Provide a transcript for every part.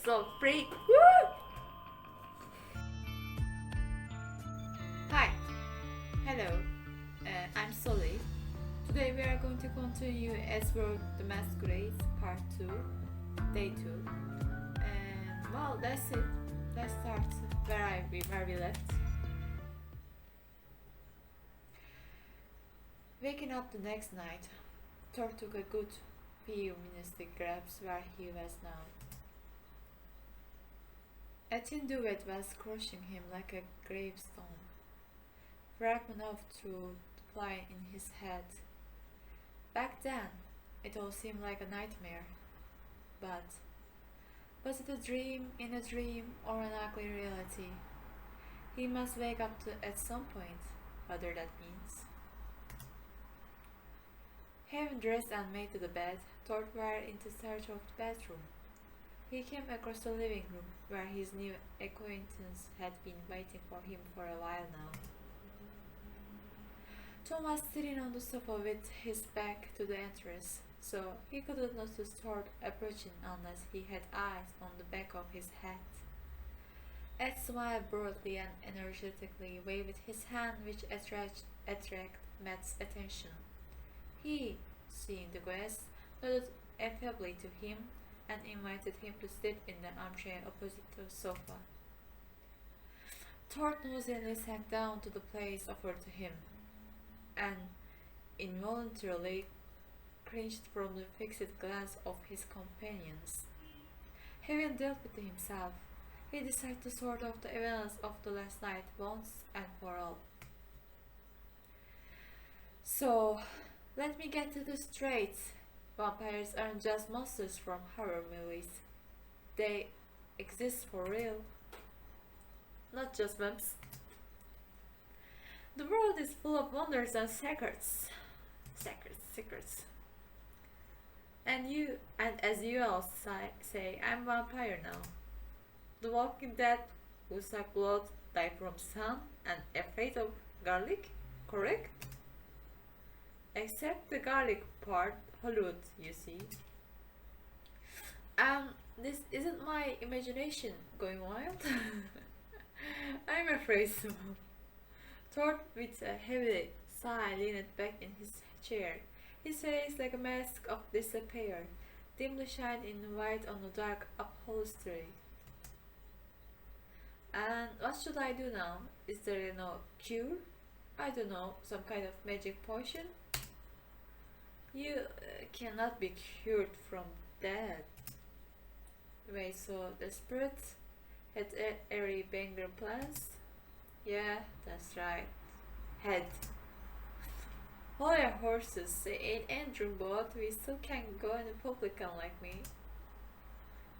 so freak. Woo! Hi, hello, I'm Solly. Today we are going to continue Eddsworld the Masquerade Part 2, Day 2. And well, that's it. Let's start where we left. Waking up the next night, Thor took a good few minutes to grasp where he was now. A thin duet was crushing him like a gravestone. Fragment of truth flying in his head. Back then, it all seemed like a nightmare. But was it a dream in a dream or an ugly reality? He must wake up at some point, whatever that means. Having dressed and made to the bed, Thor went into search of the bathroom. He came across the living room, where his new acquaintance had been waiting for him for a while now. Tom was sitting on the sofa with his back to the entrance, so he couldn't notice Thor approaching unless he had eyes on the back of his head. Ed smiled broadly and energetically, waved his hand which attracted Matt's attention. He, seeing the guest, nodded affably to him and invited him to sit in the armchair opposite the sofa. Thor nosily sat down to the place offered to him, and involuntarily cringed from the fixed glance of his companions. Having dealt with himself, he decided to sort out the events of the last night once and for all. So, let me get to this straight. Vampires aren't just monsters from horror movies. They exist for real. Not just vamps. The world is full of wonders and secrets. Secrets. And as you all say, I'm a vampire now. The Walking Dead who suck blood, die from sun, and afraid of garlic, correct? Except the garlic part, Hollywood, you see. This isn't my imagination going wild. I'm afraid so. Thor, with a heavy sigh, leaned back in his chair. His face, like a mask of despair, dimly shined in white on the dark upholstery. And what should I do now? Is there no cure? I don't know, some kind of magic potion? You cannot be cured from that. Wait, so the spirit had airy banger plans? Yeah, that's right. Had. All your horses, they ain't engine but we still can't go in public unlike me.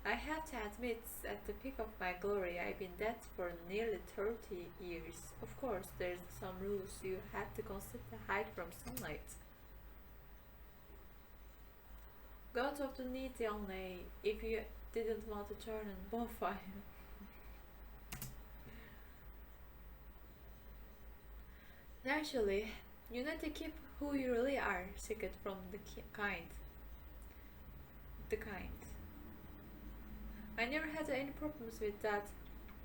I have to admit, at the peak of my glory, I've been dead for nearly 30 years. Of course, there's some rules you have to consider to hide from sunlight. God of the needy only, if you didn't want to turn on bonfire. Naturally, you need to keep who you really are secret from the kind. I never had any problems with that,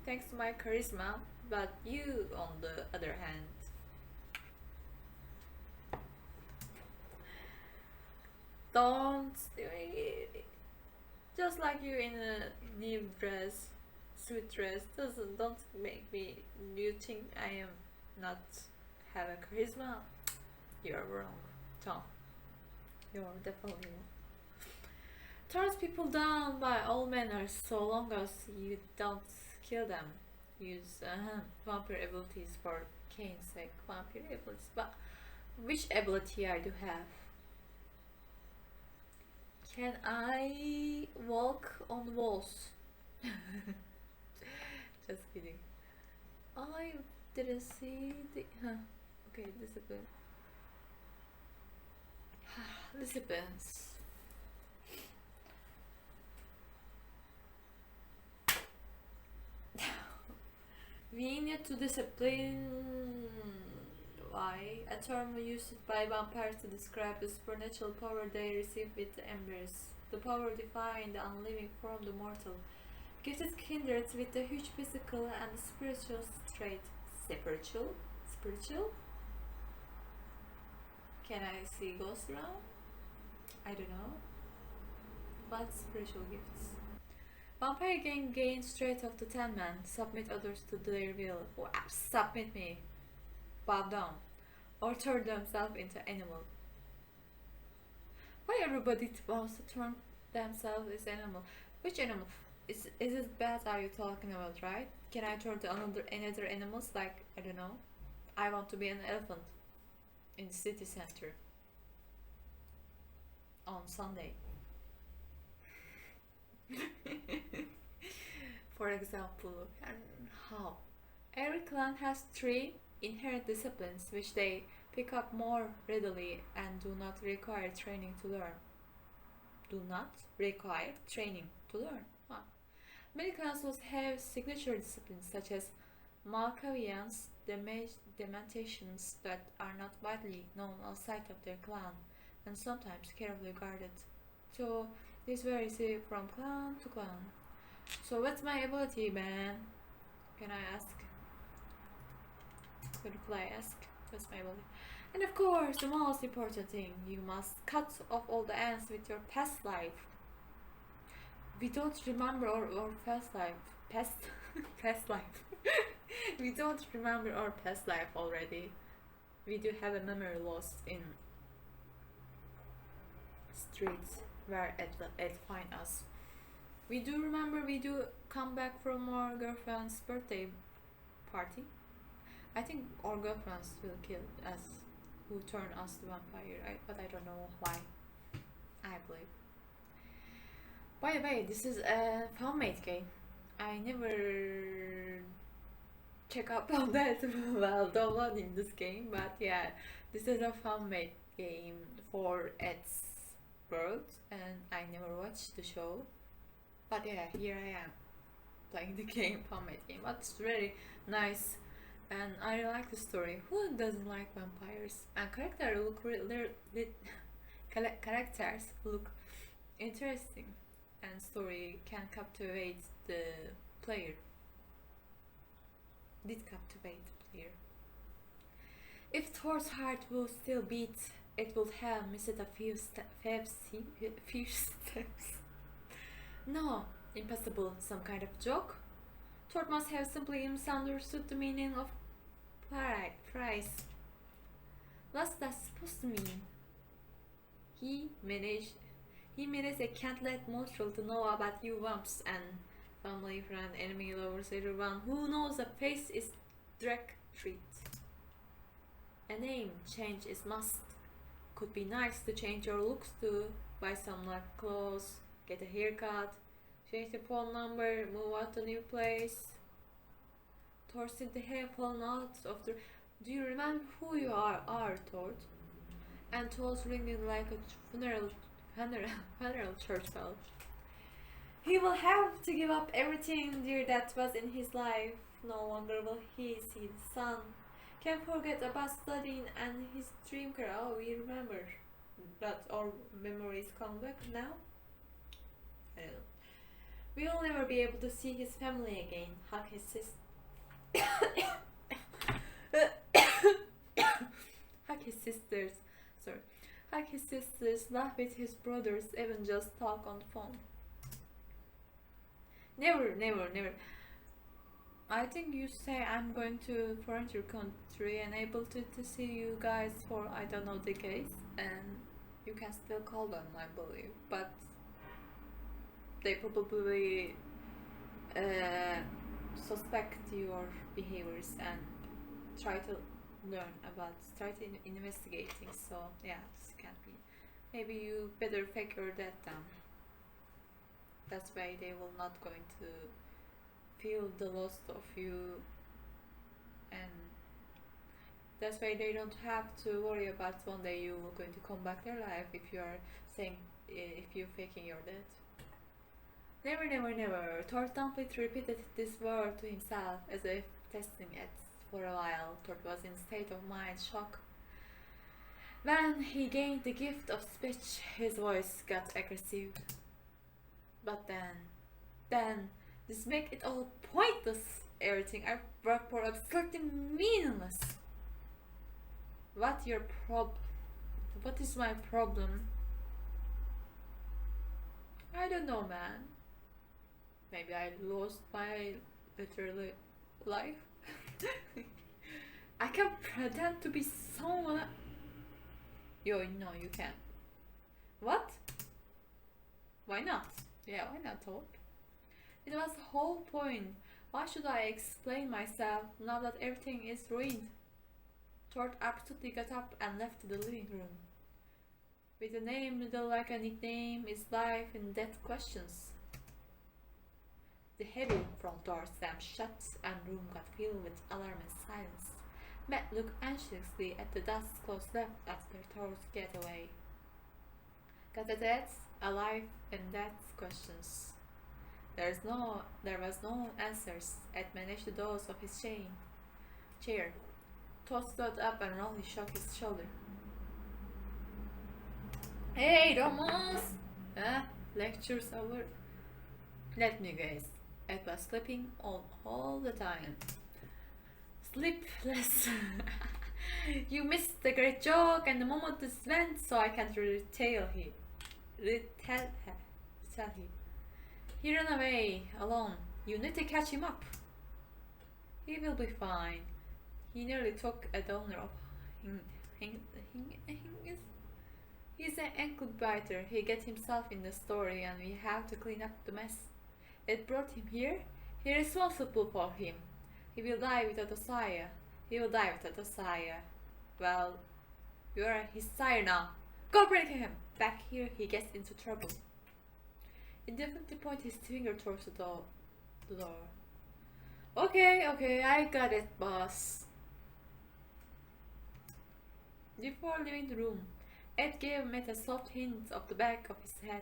thanks to my charisma, but you, on the other hand. Don't just like you in a new dress, sweet dress, don't make me. You think I am not have a charisma? You're wrong, Tom. You're definitely wrong. Turns people down by all manners so long as you don't kill them. Use vampire abilities for Kane's sake. Vampire abilities, but which ability I do have? Can I walk on walls? Just kidding. I didn't see the. Okay, discipline. Disciplines. We need to discipline. Why? A term used by vampires to describe the supernatural power they receive with the embers. The power defying the unliving from the mortal. Gifted kindred with a huge physical and spiritual trait. Spiritual? Spiritual? Can I see ghosts around? I don't know. But spiritual gifts. Vampire gang gain straight off the 10 men. Submit others to their will. Or submit me. Bow down. Or turn themselves into animal. Why everybody wants to turn themselves into animal? Which animal? Is it bad are you talking about, right? Can I turn to another animals like, I don't know. I want to be an elephant in the city center on Sunday. For example, and how? Every clan has 3 inherent disciplines which they pick up more readily and do not require training to learn. Do not require training to learn. Huh. Many clans also have signature disciplines such as Malkavians, dementations that are not widely known outside of their clan and sometimes carefully guarded. So this varies from clan to clan. So what's my ability, man? Can I ask? Could I ask? What's my ability? And of course, the most important thing, you must cut off all the ends with your past life. We don't remember our past life. Past life. We don't remember our past life already. We do have a memory loss in streets where it find us. We do remember, we do come back from our girlfriend's birthday party. I think our girlfriends will kill us, who turn us to vampire, but I don't know why. I believe. By the way, this is a fan-made game. I never check up on that while downloading this game, but yeah, this is a fan-made game for Eddsworld, and I never watched the show. But yeah, here I am playing the game, fan-made game. But it's very nice, and I really like the story. Who doesn't like vampires? And characters look interesting, and story can captivate the player. Did captivate the player. If Thor's heart will still beat, it will have missed a few steps. No, impossible. Some kind of joke? Thor must have simply misunderstood the meaning of price. What's that supposed to mean? He managed I can't let Montreal to know about you vamps and family, friend, enemy, lovers, everyone who knows a face is direct treat. A name change is must. Could be nice to change your looks to buy some like clothes, get a haircut, change the phone number, move out to a new place. Thor said the hair fallen out of the... Do you remember who you are, Thor? And Thor's ringing like a funeral church bell. He will have to give up everything dear that was in his life. No longer will he see the sun. Can't forget about studying and his dream career. Oh, we remember that our memories come back now. I don't know. We will never be able to see his family again. Hug his sister. Hug his sisters. Sorry. Hug his sisters. Laugh with his brothers. Even just talk on the phone. Never. I think you say I'm going to foreign country and able to see you guys for I don't know decades, and you can still call them, I believe, but they probably suspect your behaviors and try to investigating. So yeah, this can't be. Maybe you better figure that down. That's why they will not going to feel the loss of you, and that's why they don't have to worry about one day you are going to come back their life if you are saying if you're faking your death. Never. Thor dumbly repeated this word to himself as if testing it. For a while, Thor was in state of mind shock. When he gained the gift of speech, his voice got aggressive. But then This makes it all pointless. Everything I work for absolutely meaningless. What is my problem? I don't know, man. Maybe I lost my literally life. I can pretend to be someone. Yo, no, you can't. What? Why not? Yeah, why not, Thor? It was the whole point. Why should I explain myself now that everything is ruined? Thor absolutely got up and left the living room. With a name little like a nickname, is life and death questions. The heavy front door slammed shut and room got filled with alarm and silence. Matt looked anxiously at the dust close left after Thor's getaway. Got the death, alive, and death questions. There was no answers. Ed managed the doors of his chair. Thor stood up and Ronnie shook his shoulder. Hey, Ramos! Lecture's over. Let me guess. Ed was sleeping all the time. Sleepless. You missed the great joke and the moment this went, so I can't retell him. He ran away alone. You need to catch him up. He will be fine. He nearly took a donor of He's an ankle biter. He gets himself in the story and we have to clean up the mess. It brought him here. He is responsible for him. He will die without a sire. Well, you are his sire now. Go bring him. Back here he gets into trouble. He definitely pointed his finger towards the door. Okay, I got it, boss. Before leaving the room, Ed gave Matt a soft hint of the back of his head.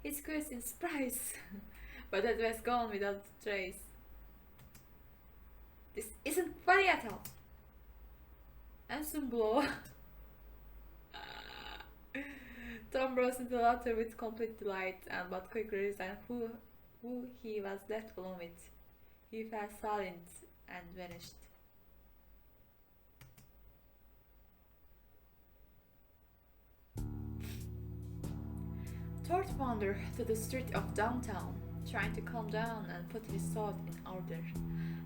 He squeezed in surprise, but it was gone without a trace. This isn't funny at all. And soon blow. Tom burst into laughter with complete delight, and but quickly resigned who he was left alone with. He fell silent and vanished. Thor wandered to the street of downtown, trying to calm down and put his thoughts in order.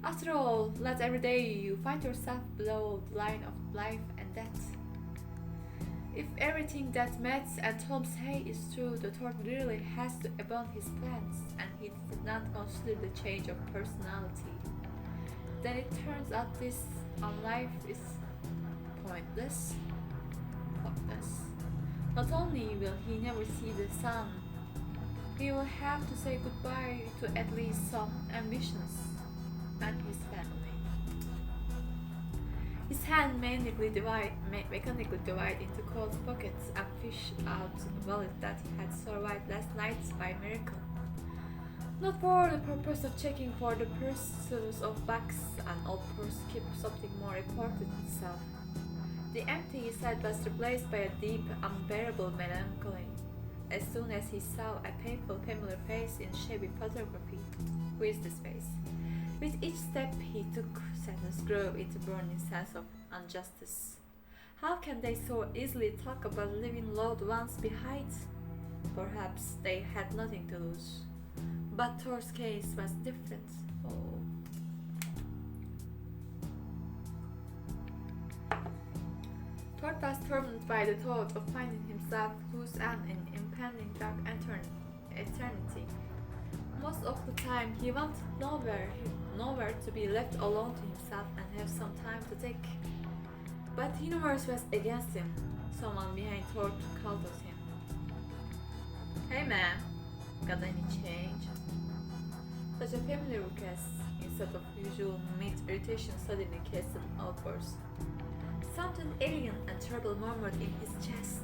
After all, let every day you find yourself below the line of life and death. If everything that Matt and Tom say is true, the Thor really has to abandon his plans, and he did not consider the change of personality. Then it turns out this life is pointless. Not only will he never see the sun, he will have to say goodbye to at least some ambitions and his family. His hand mechanically divided into cold pockets and fished out a wallet that he had survived last night by miracle. Not for the purpose of checking for the purses of bucks, an old purse kept something more important itself. The empty side was replaced by a deep, unbearable melancholy. As soon as he saw a painful familiar face in shabby photography, who is this face? With each step he took, sadness grew into burning sense of injustice. How can they so easily talk about leaving loved ones behind? Perhaps they had nothing to lose. But Thor's case was different. Oh. Thor was tormented by the thought of finding himself loose and in impending dark eternity. Most of the time he wanted nowhere to be left alone to himself and have some time to think. But the universe was against him. Someone behind Thor called out him. Hey man, got any change? Such a familiar request, instead of usual mid-irritation suddenly cast an outburst. Something alien and terrible murmured in his chest,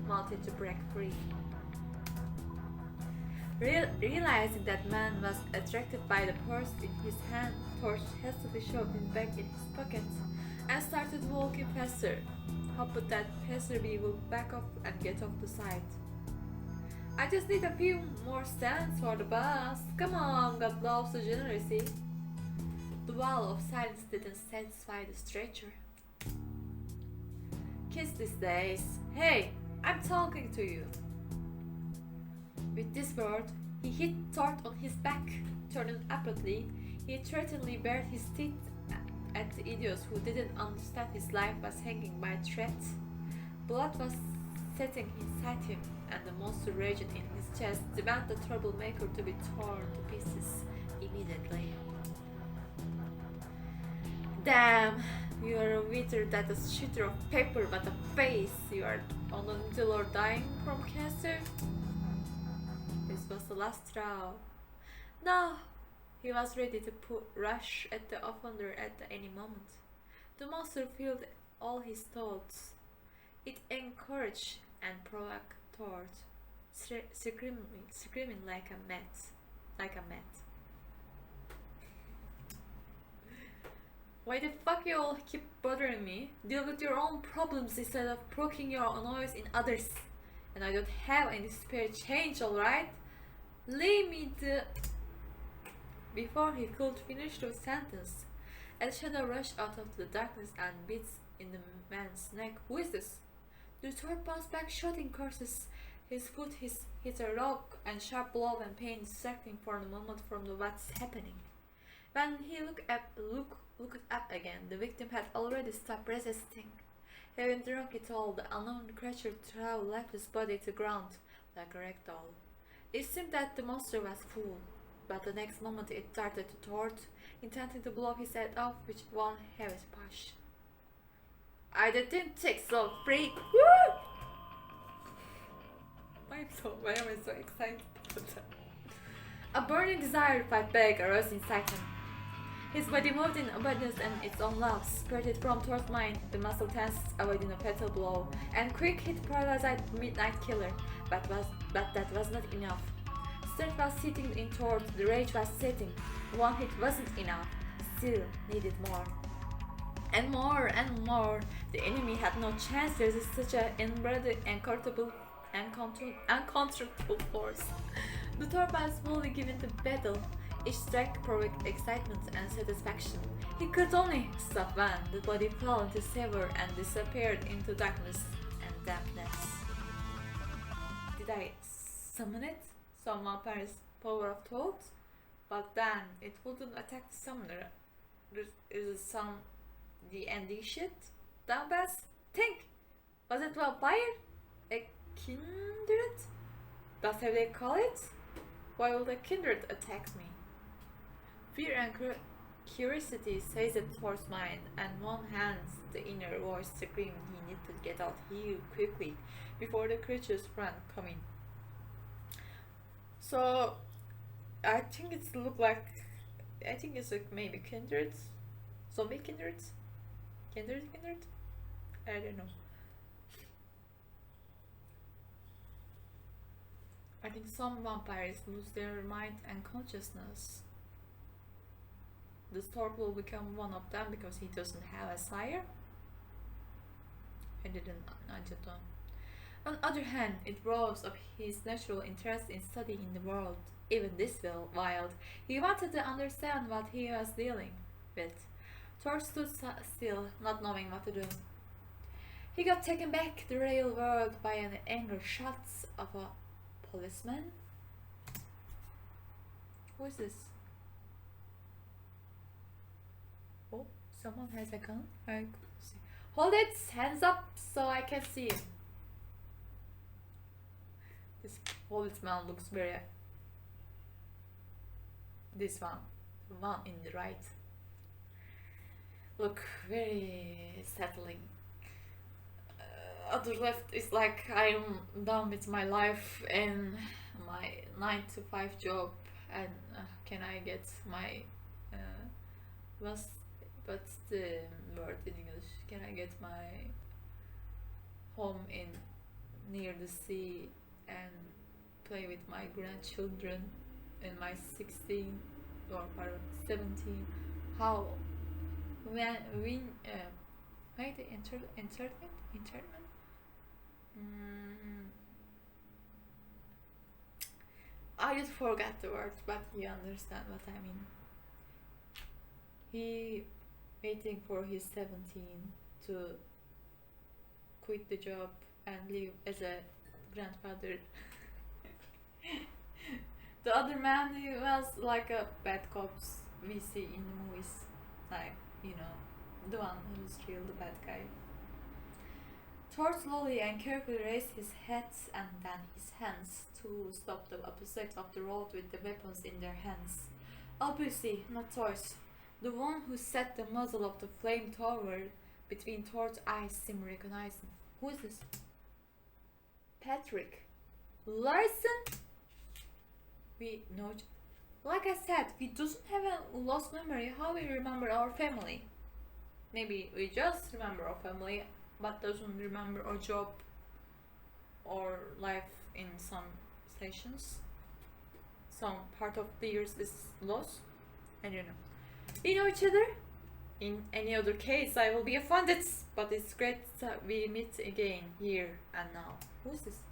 wanted to break free. Realizing that man was attracted by the purse in his hand, Thor hastily shoved it back in his pocket and started walking faster, hoping that passerby would back up and get off the side. I just need a few more stands for the bus. Come on, God loves degeneracy. The wall of silence didn't satisfy the stretcher. Kiss these days. Hey, I'm talking to you. With this word, he hit Thor on his back. Turning abruptly, he threateningly bared his teeth at the idiots who didn't understand his life was hanging by a thread. Blood was setting inside him, and the monster raging in his chest demanded the troublemaker to be torn to pieces immediately. Damn, you are a wither that is a shooter of paper but a face. You are on until or dying from cancer. This was the last straw. No, he was ready to rush at the offender at any moment. The monster filled all his thoughts. It encouraged and provoked Thor, screaming like a mad. Why the fuck you all keep bothering me? Deal with your own problems instead of poking your noise in others. And I don't have any spare change, alright? Leave me the... Before he could finish the sentence, a shadow rushed out of the darkness and bit in the man's neck. Who is this? The Thor bounced back, shouting curses. His foot hit a rock, and sharp blow and pain distracting for the moment from the what's happening. When he looked up again, the victim had already stopped resisting. Having drunk it all, the unknown creature threw lifeless body to ground like a ragdoll. It seemed that the monster was full, but the next moment it darted toward, intending to blow his head off with one heavy push. I didn't take so, freak! Woo! Why am I so excited about that? A burning desire to fight back arose inside him. His body moved in obedience and its own laws, spirited from Thor's mind, the muscle tensed, avoiding a fatal blow, and quick hit paralyzed midnight killer, but that was not enough. Strength was sitting in Thor, the rage was setting. One hit wasn't enough, still needed more. And more and more. The enemy had no chance to resist such an inbred, uncontrollable force. The Thor was fully given to battle. Each strike provoked excitement and satisfaction. He could only stop when the body fell into savor and disappeared into darkness and dampness. Did I summon it? Some vampire's power of thought? But then it wouldn't attack the summoner. Is some D&D shit? Dumbass? Think! Was it vampire? A kindred? That's how they call it? Why would a kindred attack me? Fear and curiosity seized Thor's mind, and one hand the inner voice screamed he needed to get out here quickly before the creature's friend come in. So I think it's like maybe kindreds, zombie kindreds, kindred. I don't know. I think some vampires lose their mind and consciousness. The stork will become one of them because he doesn't have a sire. I don't know. On the other hand, it rose up his natural interest in studying the world, even this wild. He wanted to understand what he was dealing with. Thor stood still, not knowing what to do. He got taken back to the real world by an angry shot of a policeman. Who is this? Oh, someone has a gun. I see. Hold it! Hands up so I can see him. This policeman looks very... This one. The one in the right. Look very settling. Other left is like I'm done with my life and my 9-to-5 job, and can I get my what's the word in English? Can I get my home in near the sea and play with my grandchildren in my 16 or 17? How when made the internment? I just forgot the words, but you understand what I mean. He waiting for his 17 to quit the job and live as a grandfather. The other man, he was like a bad cops we see in the movies, like, you know, the one who's real the bad guy. Thor slowly and carefully raised his head and then his hands to stop the opposite of the road with the weapons in their hands. Obviously, not Thor's. The one who set the muzzle of the flamethrower between Thor's eyes seemed to recognize him. Who is this? Patrick Larson? We know. Like I said, we doesn't have a lost memory. How we remember our family? Maybe we just remember our family, but doesn't remember our job or life in some stations. Some part of the years is lost. I don't know. We know each other. In any other case, I will be offended. But it's great that we meet again here and now. Who's this?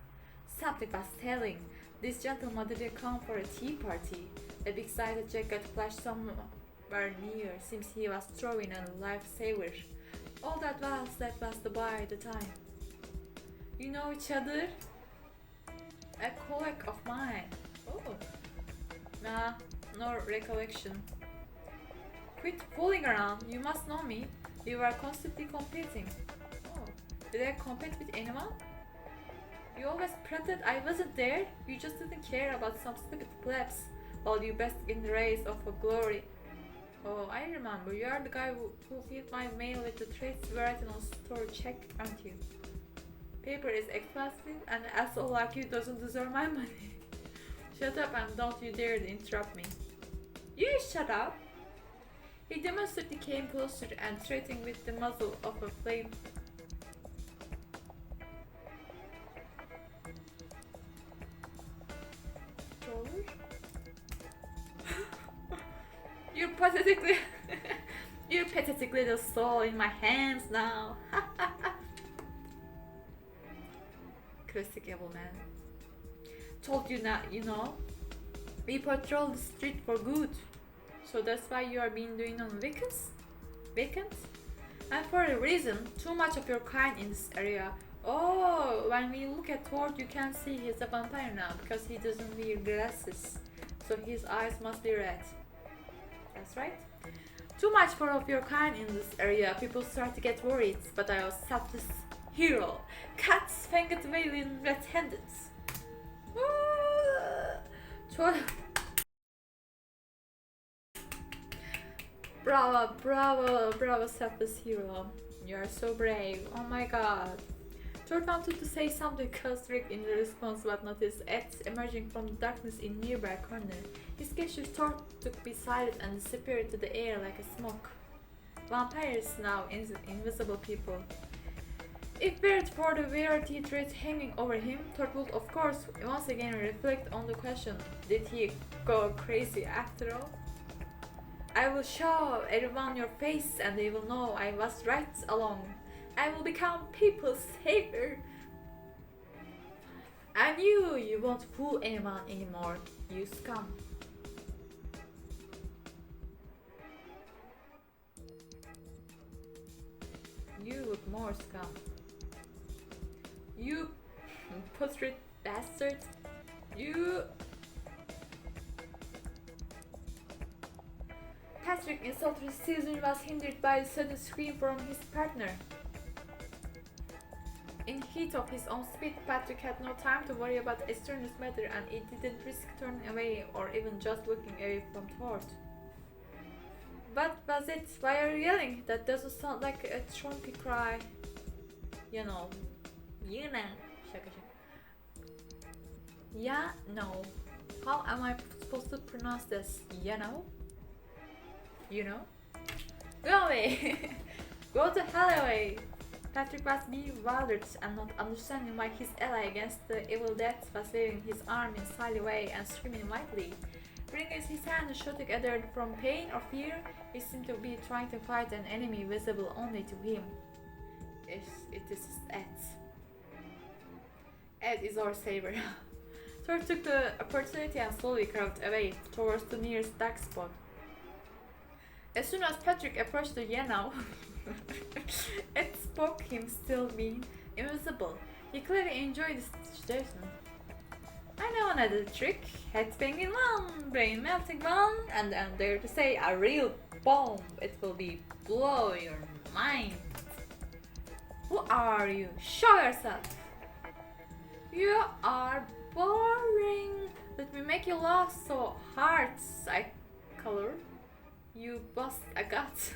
Something was telling. This gentleman didn't come for a tea party. A big sided jacket flashed somewhere near. Seems he was throwing a lifesaver. All that was the by the time. You know each other? A colleague of mine. Oh. Nah, no recollection. Quit fooling around. You must know me. We were constantly competing. Oh. Did I compete with anyone? You always pretended I wasn't there. You just didn't care about some stupid plebs while you basked in the rays of a glory. Oh, I remember. You are the guy who filled my mail with the trades written on store check, aren't you? Paper is expensive and an asshole like you doesn't deserve my money. Shut up and don't you dare to interrupt me. You shut up! He demonstratively came closer and threatening with the muzzle of a flame. Your pathetic little soul in my hands now. Classic evil man. Told you not, you know. We patrol the street for good. So that's why you are being doing on weekends? Weekends? And for a reason, too much of your kind in this area. Oh, when we look at Thor, you can see he's a vampire now because he doesn't wear glasses. So his eyes must be red. That's right. Too much for of your kind in this area. People start to get worried, but I was selfless hero. Cats, fanged alien, red-handed. Bravo, selfless hero. You are so brave. Oh my god. Thor wanted to say something caustic in response, but noticed Ed emerging from the darkness in nearby corner. His gesture Thor took beside it and disappeared to the air like a smoke. Vampires now invisible people. If weren't for the variety threat hanging over him, Thor would of course once again reflect on the question, did he go crazy after all? I will show everyone your face and they will know I was right along. I will become people's savior. And you won't fool anyone anymore, you scum. You look more scum. You putrid bastard. You... Patrick insulted Susan was hindered by the sudden scream from his partner. In heat of his own speed, Patrick had no time to worry about extraneous matter and he didn't risk turning away or even just looking away from Thor. What was it? Why are you yelling? That doesn't sound like a trumpy cry. You know. Shaka. Yeah, no. How am I supposed to pronounce this? You know? You know? Go away! Go to hell away! Patrick was bewildered and not understanding why his ally against the evil death was waving his arm in a silly way and screaming wildly. Bringing his hand and shouting either from pain or fear, he seemed to be trying to fight an enemy visible only to him. It is Ed. Ed is our savior. Thor took the opportunity and slowly crawled away towards the nearest dark spot. As soon as Patrick approached the Yenao, it spoke him still being invisible. He clearly enjoyed the situation. I know another trick. Head spinning one, brain melting one, and I'm there to say a real bomb. It will be blow your mind. Who are you? Show yourself. You are boring. Let me make you laugh so hard, I color. You bust a gut.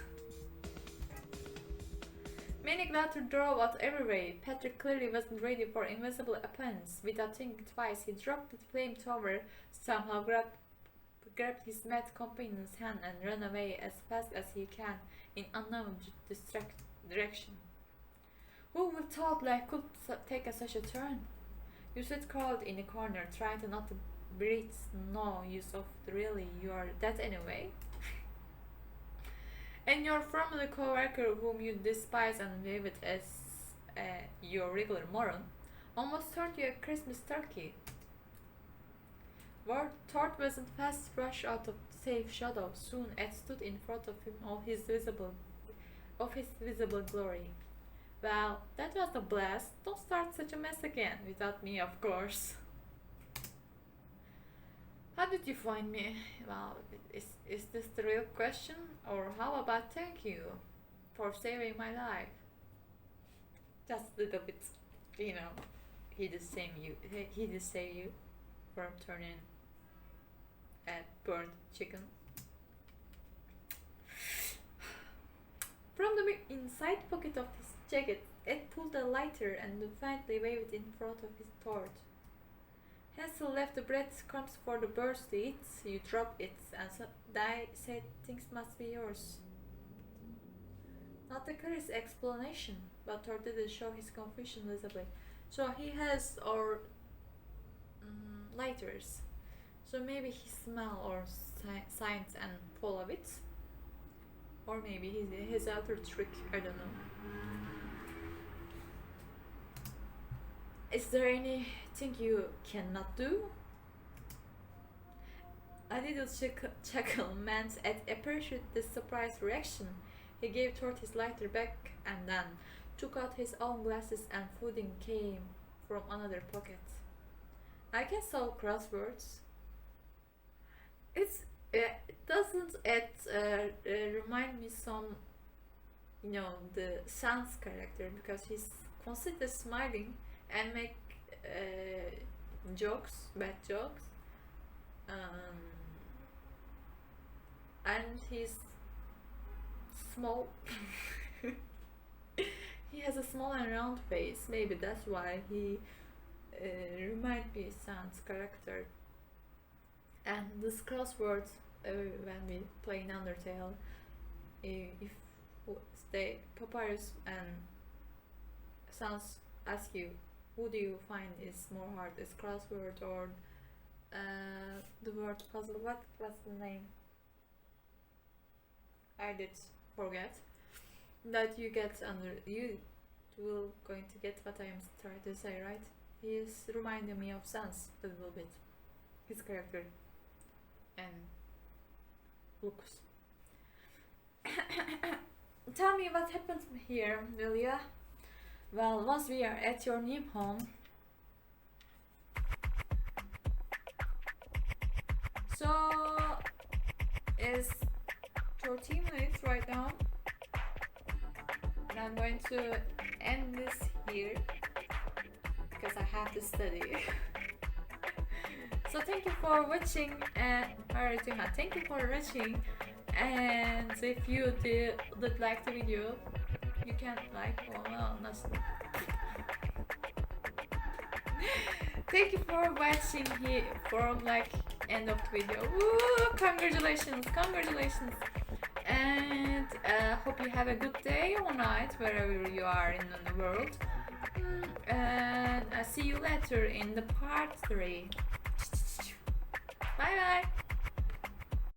Manic laughter drove out everywhere. Patrick clearly wasn't ready for invisible opponents. Without thinking twice, he dropped the flamethrower, somehow grabbed his mad companion's hand and ran away as fast as he can in unknown direction. Who would thought life could take such a turn? You sit curled in a corner, trying to not to breathe. No use of really, you are dead anyway. And your former co-worker, whom you despise and viewed as your regular moron, almost turned you a Christmas turkey. Thor wasn't fast rush out of safe shadow. Soon Ed stood in front of him of his visible glory. Well, that was a blast. Don't start such a mess again, without me, of course. How did you find me? Well, is this the real question? Or how about thank you for saving my life? Just a little bit, you know, he did save you from turning a burnt chicken. From the inside pocket of his jacket, Ed pulled a lighter and defiantly waved it in front of his torch. Hansel left the breadcrumbs for the birds to eat. You dropped it, and so Di said things must be yours. Not the clearest explanation, but Thor didn't show his confusion visibly. So he has our lighters. So maybe he smell or science and follow it. Or maybe his other trick, I don't know. Is there anything you cannot do? A little chuckle meant Ed appreciated the surprised reaction. He gave Thor his lighter back and then took out his own glasses and pudding came from another pocket. I can solve crosswords. Doesn't it remind me some, you know, the Sans character, because he's constantly smiling and make jokes, bad jokes, and he's small. He has a small and round face. Maybe that's why he reminds me Sans character. And this crossword, when we play in Undertale, if Papyrus and Sans ask you, who do you find is more hard, is crossword or the word puzzle? What's the name? I did forget. That you get you will going to get what I am trying to say, right? He is reminding me of Sans a little bit, his character and looks. Tell me what happened here, will ya? Well, once we are at your new home, so it's 13 minutes right now, and I'm going to end this here because I have to study. So thank you for watching, and thank you for watching, and if you did like the video, you can like, thank you for watching here from like end of the video. Woo, congratulations, and hope you have a good day or night wherever you are in the world, and I'll see you later in the part 3. Bye bye.